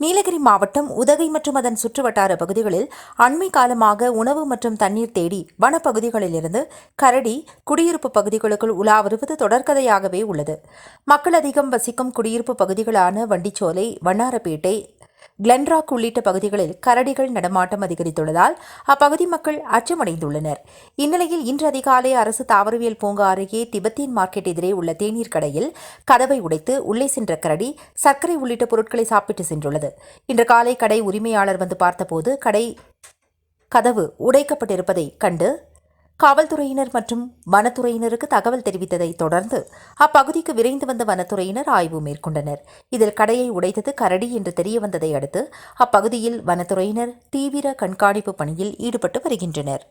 நீலகிரி மாவட்டம் உதகை மற்றும் அதன் சுற்றுவட்டார பகுதிகளில் அண்மை காலமாக உணவு மற்றும் தண்ணீர் தேடி வனப்பகுதிகளிலிருந்து கரடி குடியிருப்பு பகுதிகளுக்குள் உலா வருவது தொடர்கதையாகவே உள்ளது. மக்கள் அதிகம் வசிக்கும் குடியிருப்பு பகுதிகளான வண்டிச்சோலை, வண்ணாரப்பேட்டை, கிளன்ராக் உள்ளிட்ட பகுதிகளில் கரடிகள் நடமாட்டம் அதிகரித்துள்ளதால் அப்பகுதி மக்கள் அச்சமடைந்துள்ளனர். இந்நிலையில் இன்று அதிகாலை அரசு தாவரவியல் பூங்கா அருகே திபெத்தியன் மார்க்கெட் எதிரே உள்ள தேநீர் கடையில் கதவை உடைத்து உள்ளே சென்ற கரடி சர்க்கரை உள்ளிட்ட பொருட்களை சாப்பிட்டு சென்றுள்ளது. இன்று காலை கடை உரிமையாளர் வந்து பார்த்தபோது கடை கதவு உடைக்கப்பட்டிருப்பதை கண்டு காவல்துறையினர் மற்றும் வனத்துறையினருக்கு தகவல் தெரிவித்ததை தொடர்ந்து அப்பகுதிக்கு விரைந்து வந்த வனத்துறையினர் ஆய்வு மேற்கொண்டனர். இதில் கடையை உடைத்தது கரடி என்று தெரியவந்ததை அடுத்து அப்பகுதியில் வனத்துறையினர் தீவிர கண்காணிப்பு பணியில் ஈடுபட்டு வருகின்றனர்.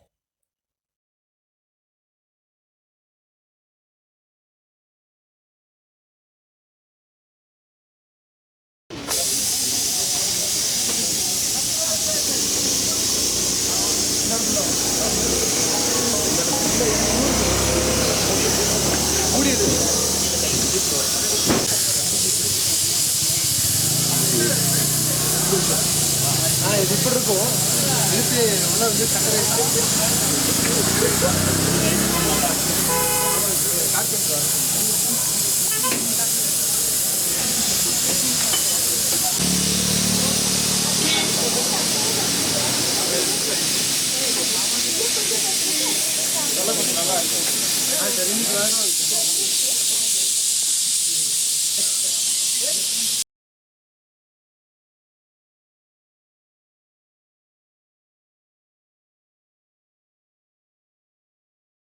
இது இப்படி இருக்கும். இழுத்து உள்ள வந்து சக்கரை நல்லா இருக்கும்.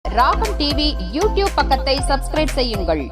ராகம் டிவி யூடியூப் பக்கத்தை சப்ஸ்கிரைப் செய்யுங்கள்.